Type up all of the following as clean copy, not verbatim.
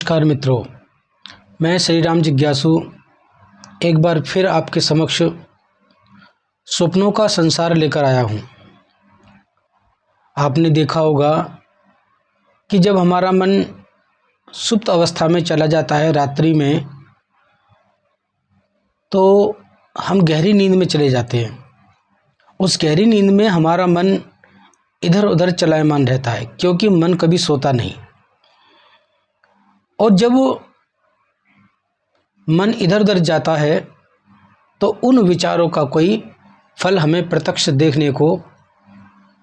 नमस्कार मित्रों, मैं श्री राम जिज्ञासु एक बार फिर आपके समक्ष सपनों का संसार लेकर आया हूँ। आपने देखा होगा कि जब हमारा मन सुप्त अवस्था में चला जाता है रात्रि में, तो हम गहरी नींद में चले जाते हैं। उस गहरी नींद में हमारा मन इधर उधर चलायमान रहता है, क्योंकि मन कभी सोता नहीं। और जब मन इधर उधर जाता है तो उन विचारों का कोई फल हमें प्रत्यक्ष देखने को,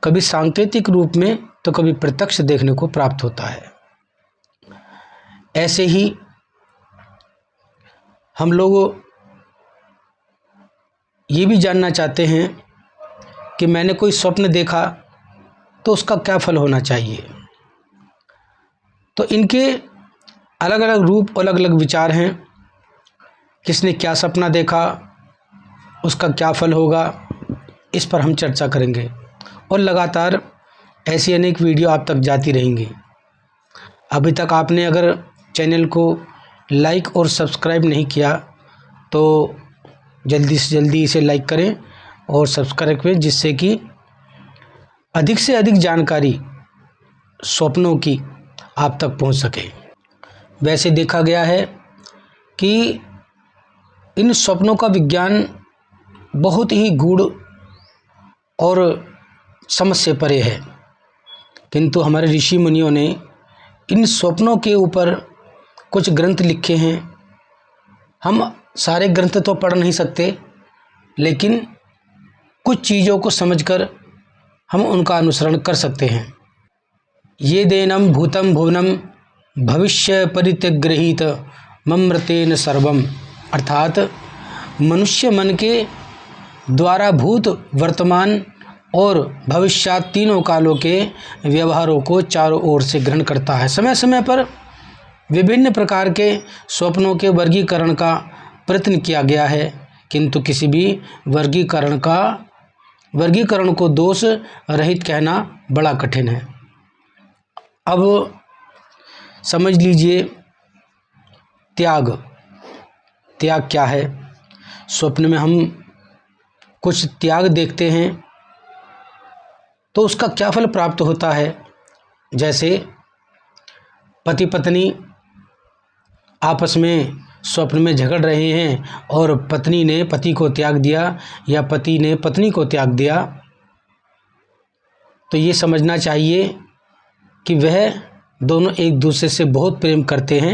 कभी सांकेतिक रूप में तो कभी प्रत्यक्ष देखने को प्राप्त होता है। ऐसे ही हम लोग ये भी जानना चाहते हैं कि मैंने कोई स्वप्न देखा तो उसका क्या फल होना चाहिए। तो इनके अलग अलग रूप, अलग अलग विचार हैं। किसने क्या सपना देखा, उसका क्या फल होगा, इस पर हम चर्चा करेंगे और लगातार ऐसी अनेक वीडियो आप तक जाती रहेंगी। अभी तक आपने अगर चैनल को लाइक और सब्सक्राइब नहीं किया तो जल्दी से जल्दी इसे लाइक करें और सब्सक्राइब करें, जिससे कि अधिक से अधिक जानकारी स्वप्नों की आप तक पहुंच सके। वैसे देखा गया है कि इन स्वप्नों का विज्ञान बहुत ही गूढ़ और समझ से परे है, किंतु हमारे ऋषि मुनियों ने इन स्वप्नों के ऊपर कुछ ग्रंथ लिखे हैं। हम सारे ग्रंथ तो पढ़ नहीं सकते, लेकिन कुछ चीज़ों को समझकर हम उनका अनुसरण कर सकते हैं। ये देनम भूतम भुवनम भविष्य परित्यगृहीत ममृतेन सर्वम, अर्थात मनुष्य मन के द्वारा भूत, वर्तमान और भविष्यात तीनों कालों के व्यवहारों को चारों ओर से ग्रहण करता है। समय समय पर विभिन्न प्रकार के स्वप्नों के वर्गीकरण का प्रयत्न किया गया है, किंतु किसी भी वर्गीकरण को दोष रहित कहना बड़ा कठिन है। अब समझ लीजिए, त्याग क्या है। स्वप्न में हम कुछ त्याग देखते हैं तो उसका क्या फल प्राप्त होता है। जैसे पति पत्नी आपस में स्वप्न में झगड़ रहे हैं और पत्नी ने पति को त्याग दिया या पति ने पत्नी को त्याग दिया, तो ये समझना चाहिए कि वह दोनों एक दूसरे से बहुत प्रेम करते हैं।